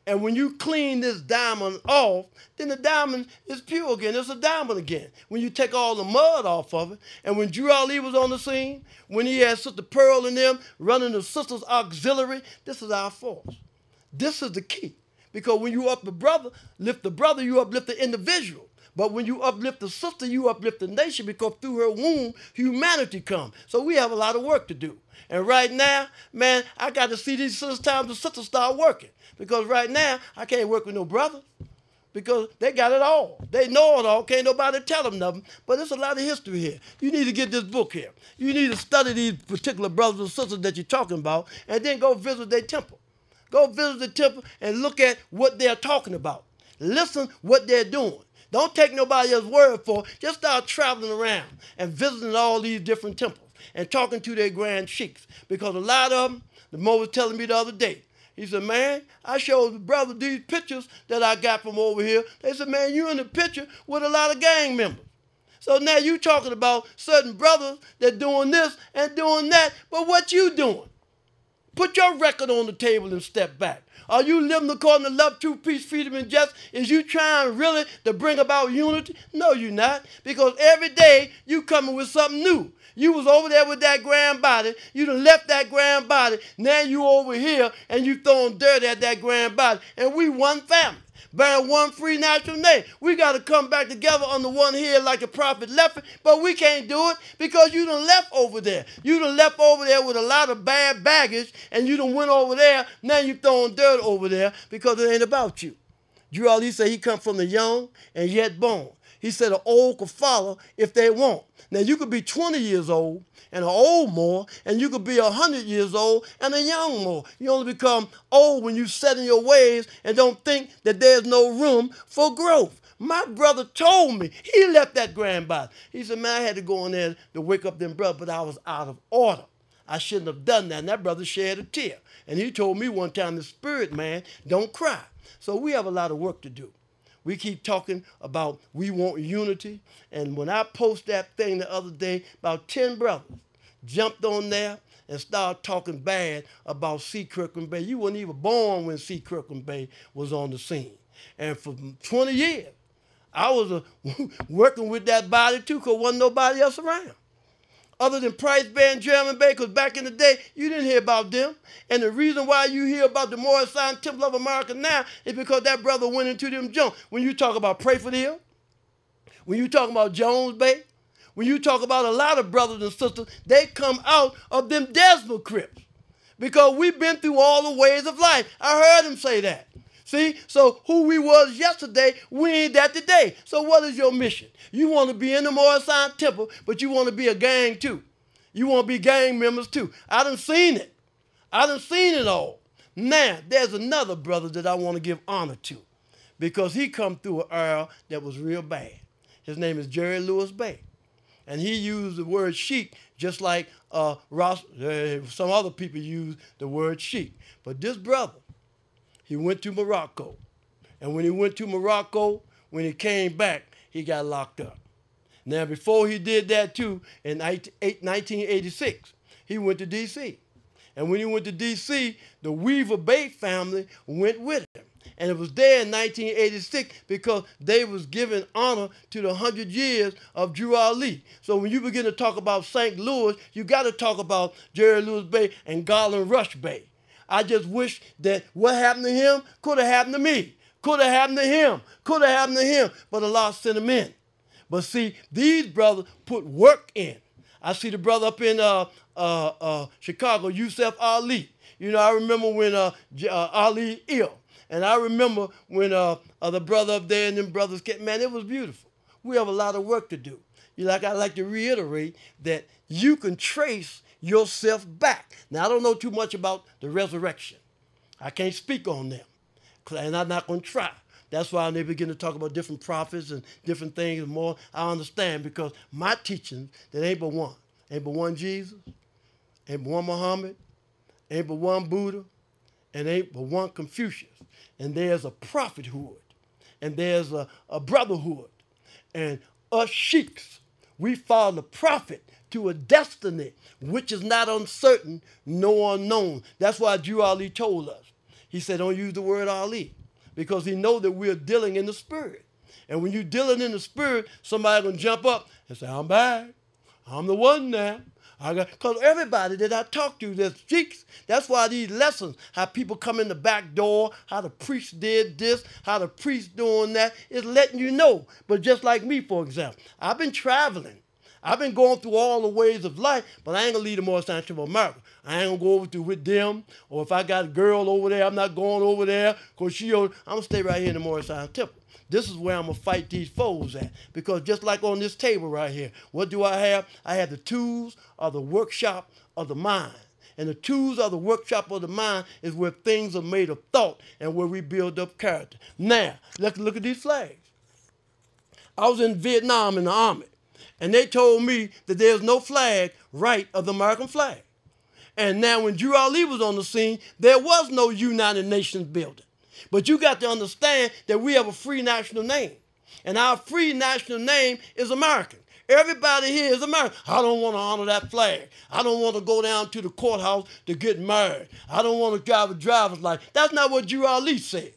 and when you clean this diamond off, then the diamond is pure again. It's a diamond again. When you take all the mud off of it, and when Drew Ali was on the scene, when he had Sister Pearl and them running the Sisters Auxiliary, this is our force. This is the key. Because when you lift the brother, you uplift the individual. But when you uplift the sister, you uplift the nation, because through her womb, humanity comes. So we have a lot of work to do. And right now, man, I got to see these times the sisters start working. Because right now, I can't work with no brothers. Because they got it all. They know it all. Can't nobody tell them nothing. But there's a lot of history here. You need to get this book here. You need to study these particular brothers and sisters that you're talking about, and then go visit their temple. Go visit the temple and look at what they're talking about. Listen what they're doing. Don't take nobody else's word for it. Just start traveling around and visiting all these different temples and talking to their grand sheiks. Because a lot of them, the Mo was telling me the other day, He said, man, I showed the brother these pictures that I got from over here. They said, man, you in the picture with a lot of gang members. So now you talking about certain brothers that doing this and doing that, but what you doing? Put your record on the table and step back. Are you living according to love, truth, peace, freedom, and justice? Is you trying really to bring about unity? No, you're not. Because every day you coming with something new. You was over there with that grand body. You done left that grand body. Now you over here and you throwing dirt at that grand body. And we one family, bearing one free national name. We got to come back together under one head like the prophet left it, but we can't do it because you done left over there. You done left over there with a lot of bad baggage, and you done went over there. Now you throwing dirt over there because it ain't about you. Drew Ali said he come from the young and yet born. He said the old could follow if they want. Now you could be 20 years old and an old more, and you could be 100 years old and a young more. You only become old when you set in your ways and don't think that there's no room for growth. My brother told me, he left that grand body. He said, man, I had to go in there to wake up them brothers, but I was out of order. I shouldn't have done that. And that brother shed a tear. And he told me one time, the spirit, man, don't cry. So we have a lot of work to do. We keep talking about we want unity. And when I post that thing the other day, about 10 brothers jumped on there and started talking bad about C. Kirkland-Bey. You weren't even born when C. Kirkland-Bey was on the scene. And for 20 years, I was working with that body too, because wasn't nobody else around. Other than Price Bey and German Bey, because back in the day, you didn't hear about them. And the reason why you hear about the Morris Sign Temple of America now is because that brother went into them junk. When you talk about Prayford Hill, when you talk about Jones Bay, when you talk about a lot of brothers and sisters, they come out of them Desmond Crips. Because we've been through all the ways of life. I heard him say that. See, so who we was yesterday, we ain't that today. So what is your mission? You want to be in the Morris Sign Temple, but you want to be a gang too. You want to be gang members too. I done seen it. I done seen it all. Now, there's another brother that I want to give honor to because he come through an era that was real bad. His name is Jerry Lewis Bey. And he used the word sheik just like some other people use the word sheik. But this brother, he went to Morocco. And when he went to Morocco, when he came back, he got locked up. Now, before he did that too, in 1986, he went to D.C. And when he went to D.C., the Weaver Bey family went with him. And it was there in 1986 because they was giving honor to the 100 years of Drew Ali. So when you begin to talk about St. Louis, you got to talk about Jerry Lewis Bey and Garland Rush Bey. I just wish that what happened to him could have happened to me. Could have happened to him. Could have happened to him. But Allah sent him in. But see, these brothers put work in. I see the brother up in Chicago, Yusuf Ali. You know, I remember when Ali ill. And I remember when the brother up there and them brothers came. Man, it was beautiful. We have a lot of work to do. I like to reiterate that you can trace yourself back. Now, I don't know too much about the resurrection. I can't speak on them, and I'm not going to try. That's why when they begin to talk about different prophets and different things more, I understand because my teaching, that ain't but one. Ain't but one Jesus, ain't but one Muhammad, ain't but one Buddha, and ain't but one Confucius. And there's a prophethood, and there's a brotherhood. And us sheiks, we follow the prophet to a destiny which is not uncertain nor unknown. That's why Drew Ali told us. He said, don't use the word Ali, because he knows that we're dealing in the spirit. And when you're dealing in the spirit, somebody going to jump up and say, I'm back. I'm the one now. Because everybody that I talk to, there's cheeks. That's why these lessons, how people come in the back door, how the priest did this, how the priest doing that, is letting you know. But just like me, for example, I've been traveling. I've been going through all the ways of life, but I ain't going to leave the Morris Sign Temple of America. I ain't going to go over to with them, or if I got a girl over there, I'm not going over there, because I'm going to stay right here in the Morris Sign Temple. This is where I'm going to fight these foes at. Because just like on this table right here, what do I have? I have the tools of the workshop of the mind. And the tools of the workshop of the mind is where things are made of thought and where we build up character. Now, let's look at these flags. I was in Vietnam in the Army, and they told me that there's no flag right of the American flag. And now when Drew Ali was on the scene, there was no United Nations building. But you got to understand that we have a free national name. And our free national name is American. Everybody here is American. I don't want to honor that flag. I don't want to go down to the courthouse to get married. I don't want to drive a driver's license. That's not what Drew Ali said.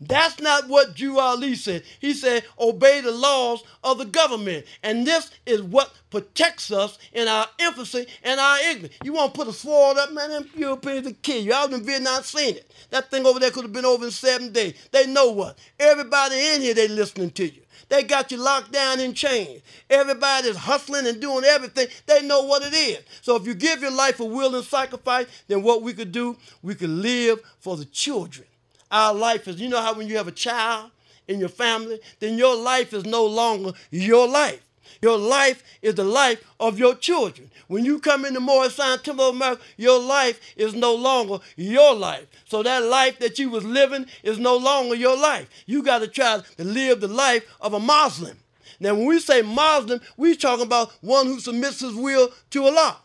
That's not what Drew Ali said. He said, obey the laws of the government. And this is what protects us in our infancy and our ignorance. You want to put a sword up, man, them Europeans will kill you. I was in Vietnam, seen it. That thing over there could have been over in 7 days. They know what? Everybody in here, they listening to you. They got you locked down in chains. Everybody's hustling and doing everything. They know what it is. So if you give your life a willing sacrifice, then what we could do, we could live for the children. Our life is, you know how when you have a child in your family, then your life is no longer your life. Your life is the life of your children. When you come into Morris Sign Temple of America, your life is no longer your life. So that life that you was living is no longer your life. You got to try to live the life of a Muslim. Now, when we say Muslim, we talking about one who submits his will to Allah.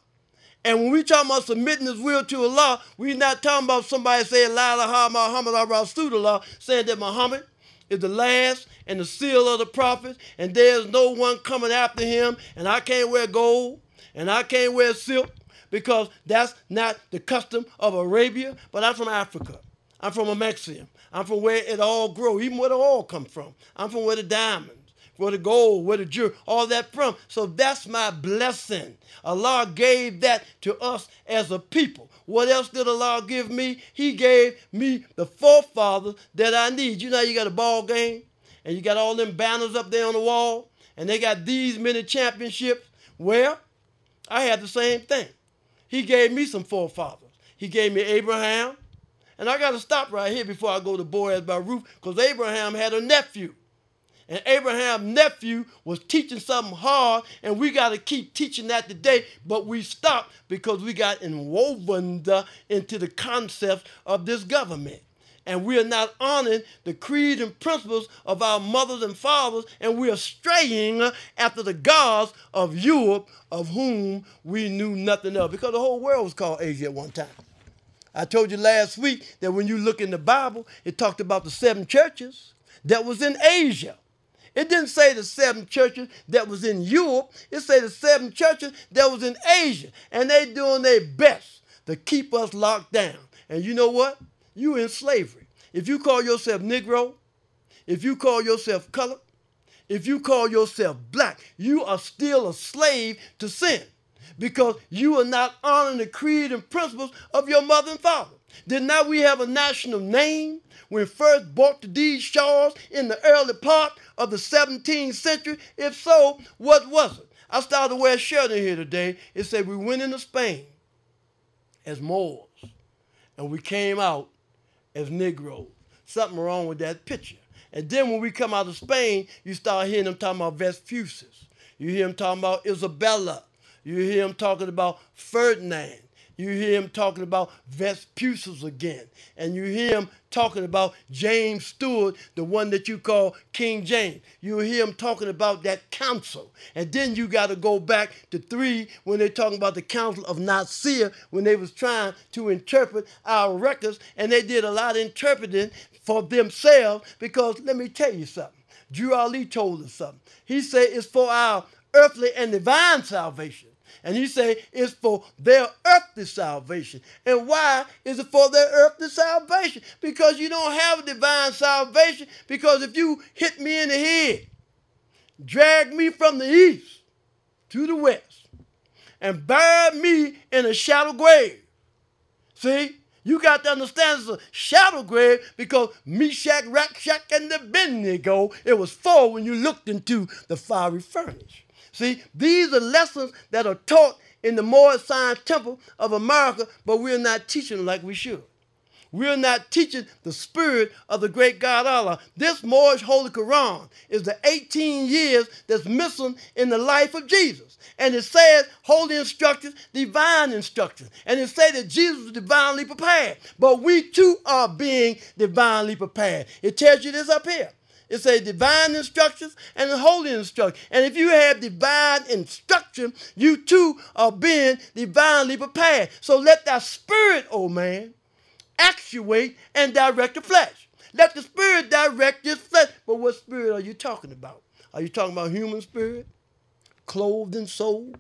And when we talk about submitting his will to Allah, we're not talking about somebody saying, La ilaha Muhammad Rasulullah, saying that Muhammad is the last and the seal of the prophets, and there's no one coming after him, and I can't wear gold, and I can't wear silk, because that's not the custom of Arabia, but I'm from Africa. I'm from a Mexican. I'm from where it all grows, even where the oil comes from. I'm from where the diamonds, where the gold, where the jewelry, all that from. So that's my blessing. Allah gave that to us as a people. What else did Allah give me? He gave me the forefathers that I need. You know you got a ball game, and you got all them banners up there on the wall, and they got these many championships. Well, I had the same thing. He gave me some forefathers. He gave me Abraham, and I got to stop right here before I go to Boaz by Ruth, because Abraham had a nephew. And Abraham's nephew was teaching something hard, and we got to keep teaching that today, but we stopped because we got inwoven into the concepts of this government. And we are not honoring the creed and principles of our mothers and fathers, and we are straying after the gods of Europe, of whom we knew nothing of, because the whole world was called Asia at one time. I told you last week that when you look in the Bible, it talked about the 7 churches that was in Asia. It didn't say the 7 churches that was in Europe. It said the 7 churches that was in Asia. And they doing their best to keep us locked down. And you know what? You in slavery. If you call yourself Negro, if you call yourself colored, if you call yourself black, you are still a slave to sin, because you are not honoring the creed and principles of your mother and father. Did not we have a national name when first brought to these shores in the early part of the 17th century? If so, what was it? I started to wear a shirt in here today. It said we went into Spain as Moors, and we came out as Negroes. Something wrong with that picture. And then when we come out of Spain, you start hearing them talking about Vespucius. You hear them talking about Isabella. You hear them talking about Ferdinand. You hear him talking about Vespucius again. And you hear him talking about James Stewart, the one that you call King James. You hear him talking about that council. And then you got to go back to 3 when they're talking about the Council of Nicaea, when they was trying to interpret our records. And they did a lot of interpreting for themselves, because let me tell you something. Drew Ali told us something. He said it's for our earthly and divine salvation. And he said it's for their earthly salvation. And why is it for their earthly salvation? Because you don't have a divine salvation. Because if you hit me in the head, drag me from the east to the west, and bury me in a shallow grave. See? You got to understand it's a shadow grave, because Meshach, Rakshak, and Abednego, it was for when you looked into the fiery furnace. See, these are lessons that are taught in the Morris Science Temple of America, but we're not teaching like we should. We're not teaching the spirit of the great God Allah. This Moorish Holy Quran is the 18 years that's missing in the life of Jesus. And it says holy instructions, divine instructions. And it says that Jesus was divinely prepared. But we too are being divinely prepared. It tells you this up here. It says divine instructions and holy instruction. And if you have divine instruction, you too are being divinely prepared. So let that spirit, oh man, actuate and direct the flesh. Let the spirit direct this flesh. But what spirit are you talking about? Are you talking about human spirit, clothed in soul,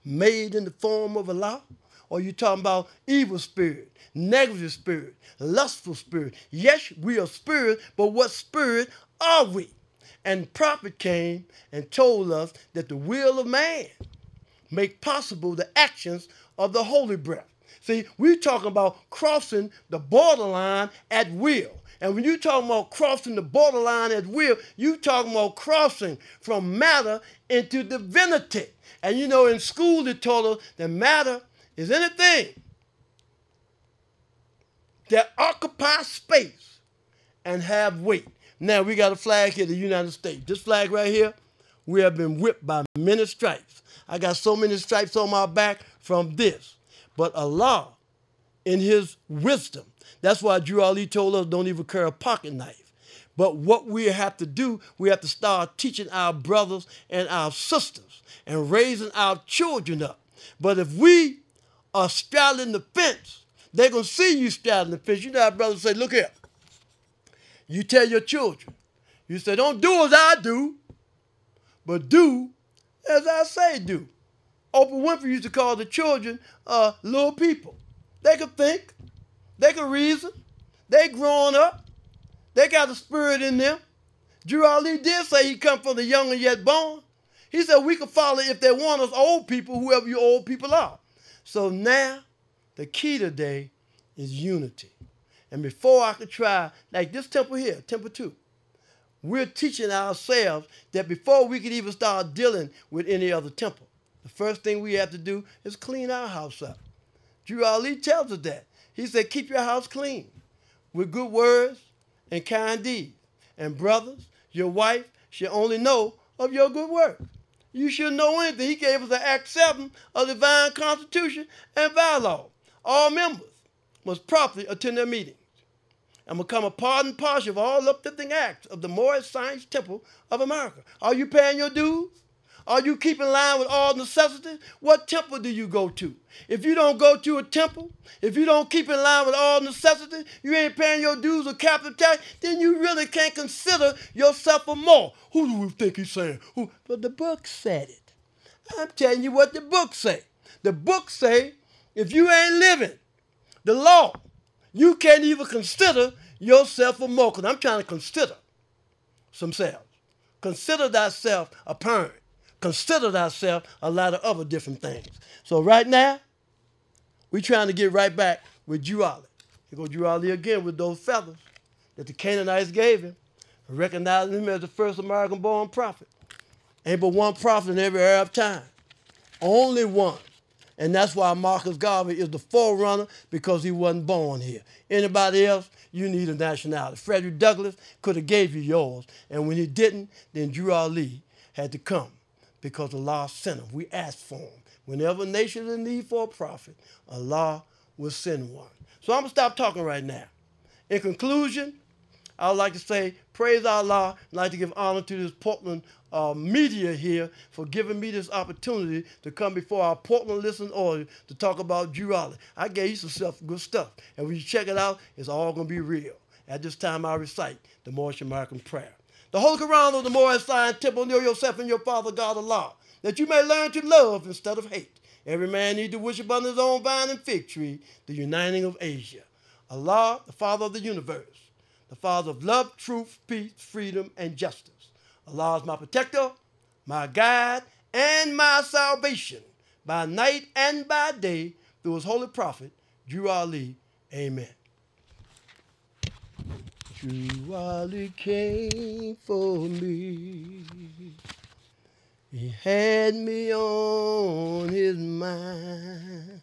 made in the form of Allah? Or are you talking about evil spirit, negative spirit, lustful spirit? Yes, we are spirit, but what spirit are we? And prophet came and told us that the will of man make possible the actions of the holy breath. See, we're talking about crossing the borderline at will. And when you're talking about crossing the borderline at will, you're talking about crossing from matter into divinity. And you know, in school they taught us that matter is anything that occupies space and have weight. Now, we got a flag here, the United States. This flag right here, we have been whipped by many stripes. I got so many stripes on my back from this. But Allah, in his wisdom, that's why Drew Ali told us don't even carry a pocket knife. But what we have to do, we have to start teaching our brothers and our sisters and raising our children up. But if we are straddling the fence, they're going to see you straddling the fence. You know how brothers say, look here. You tell your children, you say, don't do as I do, but do as I say do. Oprah Winfrey used to call the children little people. They could think. They could reason. They grown up. They got a spirit in them. Drew Ali did say he come from the young and yet born. He said we could follow if they want us old people, whoever you old people are. So now the key today is unity. And before I could try, like this temple here, Temple 2, we're teaching ourselves that before we could even start dealing with any other temple, the first thing we have to do is clean our house up. Drew Ali tells us that. He said, keep your house clean with good words and kind deeds. And brothers, your wife should only know of your good works. You shouldn't know anything. He gave us an Act 7 of the divine constitution and bylaw. All members must properly attend their meetings and become a part and parcel of all uplifting acts of the Moorish Science Temple of America. Are you paying your dues? Are you keeping line with all necessities? What temple do you go to? If you don't go to a temple, if you don't keep in line with all necessities, you ain't paying your dues or capital tax, then you really can't consider yourself a Moor. Who do we think he's saying? Who? But the book said it. I'm telling you what the book say. The book say, if you ain't living the law, you can't even consider yourself a Moor. Because I'm trying to consider some selves. Consider thyself a parent. Consider thyself a lot of other different things. So right now, we're trying to get right back with Drew Ali. Here goes Drew Ali again with those feathers that the Canaanites gave him, recognizing him as the first American-born prophet. Ain't but one prophet in every era of time. Only one. And that's why Marcus Garvey is the forerunner, because he wasn't born here. Anybody else, you need a nationality. Frederick Douglass could have gave you yours. And when he didn't, then Drew Ali had to come, because Allah sent him. We asked for him. Whenever a nation is in need for a prophet, Allah will send one. So I'm going to stop talking right now. In conclusion, I would like to say, praise Allah. I'd like to give honor to this Portland media here for giving me this opportunity to come before our Portland listening audience to talk about Drew Ali. I gave you some good stuff. And when you check it out, it's all going to be real. At this time, I recite the Moorish American prayer. The Holy Quran of the Moorish Science Temple, know yourself and your Father God Allah, that you may learn to love instead of hate. Every man needs to worship under his own vine and fig tree, the uniting of Asia. Allah, the Father of the universe, the Father of love, truth, peace, freedom, and justice. Allah is my protector, my guide, and my salvation, by night and by day, through his holy prophet, Drew Ali. Amen. Drew Ali came for me. He had me on his mind.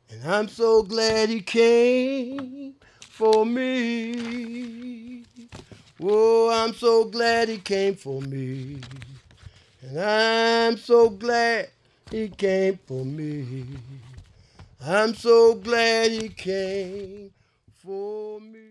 And I'm so glad he came for me. Oh, I'm so glad he came for me. And I'm so glad he came for me. I'm so glad he came for me.